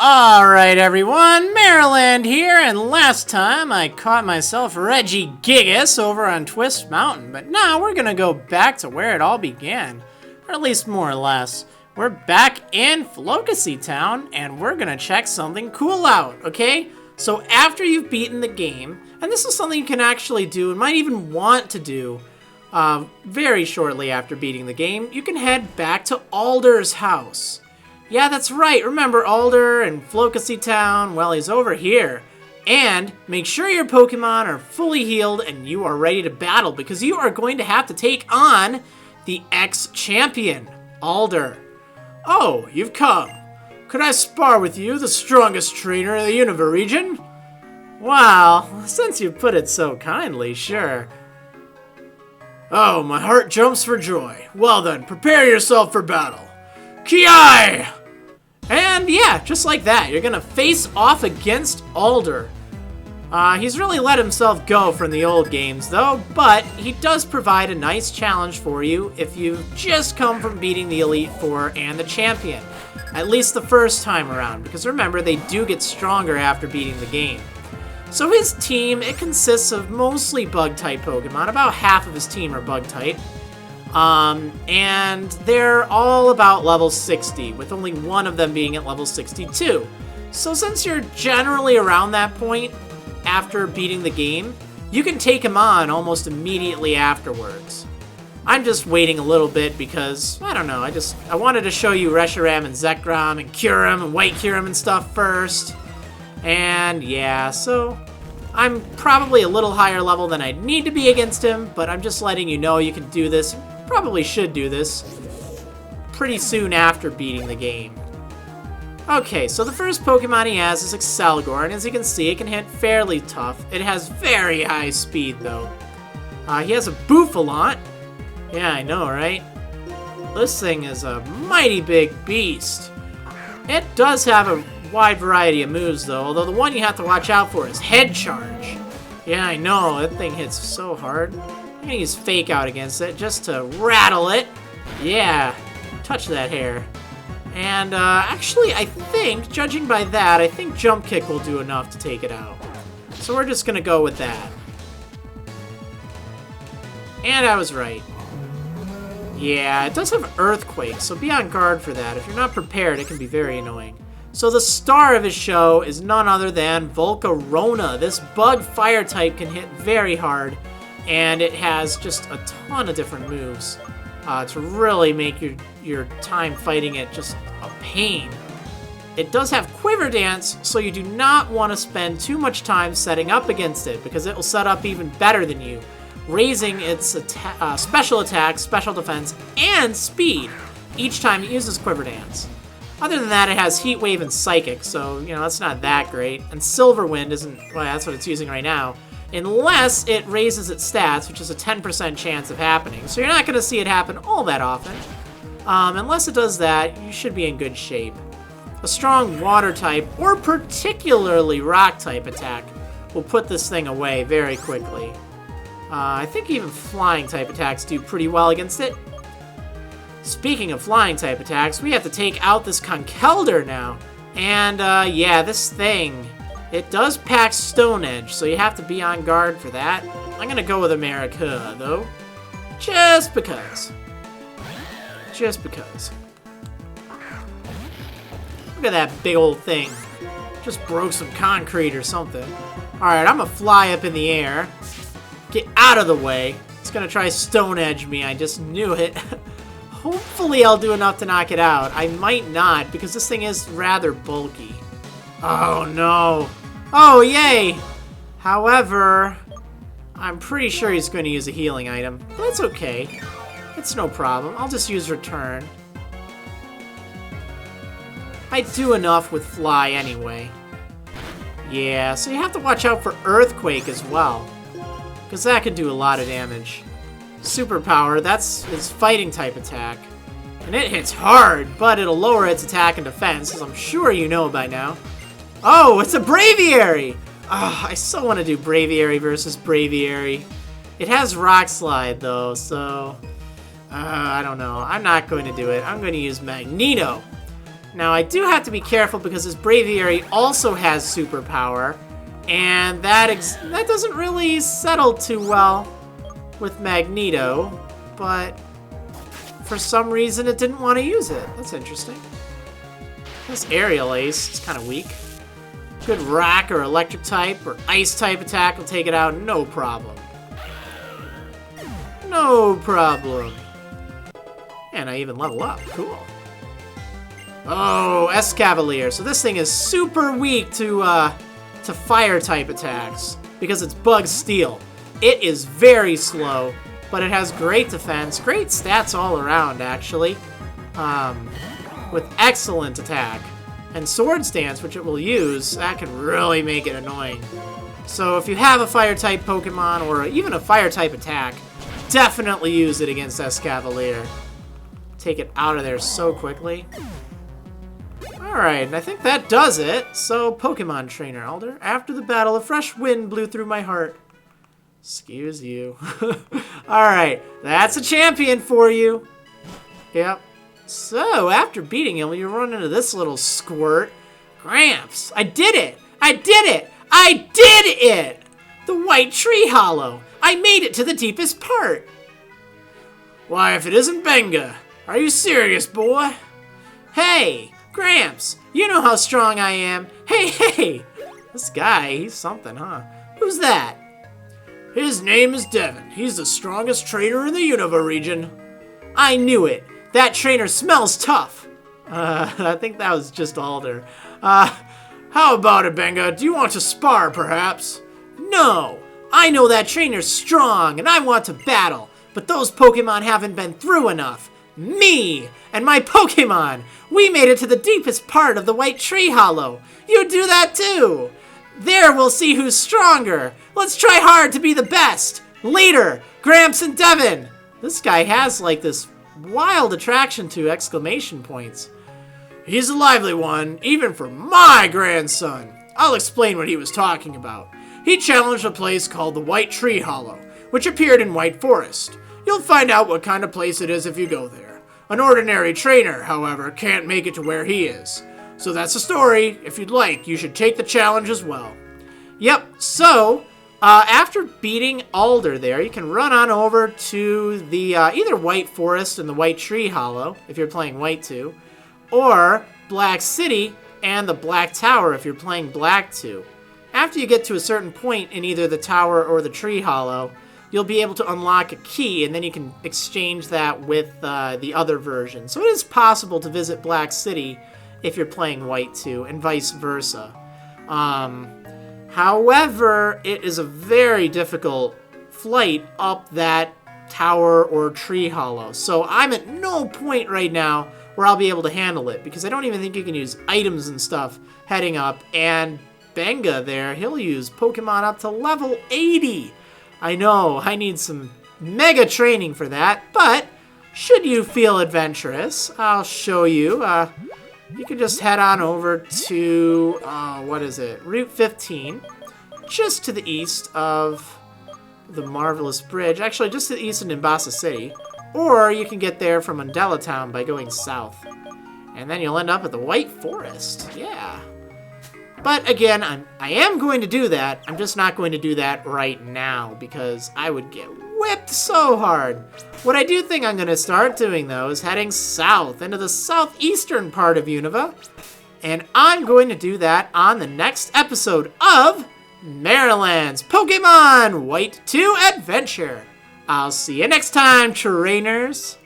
Alright everyone, Marriland here, and last time I caught myself Reggie Gigas over on Twist Mountain, but now we're gonna go back to where it all began, or at least more or less. We're back in Flocacy Town, and we're gonna check something cool out, okay? So after you've beaten the game, and this is something you can actually do and might even want to do very shortly after beating the game, you can head back to Alder's house. Yeah, that's right. Remember Alder and Flocacy Town? Well, he's over here. And make sure your Pokemon are fully healed and you are ready to battle because you are going to have to take on the ex-champion, Alder. Oh, you've come. Could I spar with you, the strongest trainer in the Unova region? Well, since you put it so kindly, sure. Oh, my heart jumps for joy. Well then, prepare yourself for battle. Ki! And yeah, just like that, you're gonna face off against Alder. He's really let himself go from the old games though, but he does provide a nice challenge for you if you've just come from beating the Elite Four and the champion. At least the first time around, because remember, they do get stronger after beating the game. So his team, it consists of mostly Bug-type Pokemon. About half of his team are Bug-type. And they're all about level 60, with only one of them being at level 62. So since you're generally around that point after beating the game, you can take him on almost immediately afterwards. I'm just waiting a little bit because, I don't know, I wanted to show you Reshiram and Zekrom and Kyurem and White Kyurem and stuff first. And yeah, so I'm probably a little higher level than I'd need to be against him, but I'm just letting you know you can do this. Probably should do this pretty soon after beating the game. Okay, so the first Pokemon he has is Excelgor, and as you can see, it can hit fairly tough. It has very high speed, though. He has a Bouffalant. Yeah, I know, right? This thing is a mighty big beast. It does have a wide variety of moves, though, although the one you have to watch out for is Head Charge. Yeah, I know, that thing hits so hard. I'm gonna use Fake Out against it just to rattle it. Yeah, touch that hair. And actually, I think, judging by that, I think Jump Kick will do enough to take it out. So we're just gonna go with that. And I was right. Yeah, it does have Earthquake, so be on guard for that. If you're not prepared, it can be very annoying. So the star of his show is none other than Volcarona. This bug fire type can hit very hard, and it has just a ton of different moves to really make your time fighting it just a pain. It does have Quiver Dance, so you do not want to spend too much time setting up against it, because it will set up even better than you, raising its special attack, special defense, and speed each time it uses Quiver Dance. Other than that, it has Heat Wave and Psychic, so, you know, that's not that great. And Silver Wind isn't, well, that's what it's using right now, unless it raises its stats, which is a 10% chance of happening. So you're not going to see it happen all that often. Unless it does that, you should be in good shape. A strong Water type, or particularly Rock type attack, will put this thing away very quickly. I think even Flying type attacks do pretty well against it. Speaking of Flying type attacks, we have to take out this Conkeldurr now. And yeah, this thing, it does pack Stone Edge, so you have to be on guard for that. I'm gonna go with America, though. Just because. Just because. Look at that big old thing. Just broke some concrete or something. Alright, I'm gonna fly up in the air. Get out of the way. It's gonna try Stone Edge me, I just knew it. Hopefully I'll do enough to knock it out. I might not, because this thing is rather bulky. Oh no. Oh, yay! However, I'm pretty sure he's going to use a healing item. That's okay. It's no problem. I'll just use Return. I do enough with Fly anyway. Yeah, so you have to watch out for Earthquake as well, because that can do a lot of damage. Superpower, that's its fighting type attack. And it hits hard, but it'll lower its attack and defense, as I'm sure you know by now. Oh, it's a Braviary! Oh, I so want to do Braviary versus Braviary. It has Rock Slide, though, so I don't know. I'm not going to do it. I'm going to use Magneto. Now, I do have to be careful because his Braviary also has superpower, and that doesn't really settle too well with Magneto, but for some reason it didn't want to use it. That's interesting. This Aerial Ace is kind of weak. Good Rock or Electric type or Ice type attack will take it out, no problem. No problem. And I even level up, cool. Oh, Escavalier. So this thing is super weak to fire type attacks because it's Bug Steel. It is very slow, but it has great defense, great stats all around actually, with excellent attack. And Sword Stance, which it will use, that can really make it annoying. So if you have a fire type Pokemon or even a fire type attack, definitely use it against Escavalier. Take it out of there so quickly. Alright, and I think that does it. So, Pokemon Trainer Alder. After the battle, a fresh wind blew through my heart. Excuse you. Alright, that's a champion for you. Yep. So, after beating him, you run into this little squirt. Gramps, I did it! I did it! I did it! The White Treehollow. I made it to the deepest part. Why, if it isn't Benga. Are you serious, boy? Hey! Gramps, you know how strong I am. Hey! This guy, he's something, huh? Who's that? His name is Devin. He's the strongest trainer in the Unova region. I knew it. That trainer smells tough. I think that was just Alder. How about it, Benga? Do you want to spar, perhaps? No. I know that trainer's strong, and I want to battle. But those Pokemon haven't been through enough. Me and my Pokemon, we made it to the deepest part of the White Treehollow. You do that too. There we'll see who's stronger. Let's try hard to be the best. Later, Gramps and Devin. This guy has like this wild attraction to exclamation points. He's a lively one, even for my grandson. I'll explain what he was talking about. He challenged a place called the White Treehollow, which appeared in White Forest. You'll find out what kind of place it is if you go there. An ordinary trainer, however, can't make it to where he is. So that's the story. If you'd like, you should take the challenge as well. Yep, so after beating Alder there, you can run on over to the either White Forest and the White Treehollow, if you're playing White 2, or Black City and the Black Tower if you're playing Black 2. After you get to a certain point in either the tower or the Treehollow, you'll be able to unlock a key, and then you can exchange that with the other version. So it is possible to visit Black City if you're playing White 2, and vice versa. However, it is a very difficult flight up that tower or Treehollow. So I'm at no point right now where I'll be able to handle it, because I don't even think you can use items and stuff heading up, and Benga there, he'll use Pokemon up to level 80. I know, I need some mega training for that, but should you feel adventurous, I'll show you. You can just head on over to, Route 15, just to the east of the Marvelous Bridge. Actually, just to the east of Nimbasa City. Or you can get there from Undella Town by going south. And then you'll end up at the White Forest. Yeah. But again, I am going to do that. I'm just not going to do that right now because I would get whipped so hard. What I do think I'm going to start doing, though, is heading south into the southeastern part of Unova. And I'm going to do that on the next episode of Marriland's Pokemon White 2 Adventure. I'll see you next time, trainers.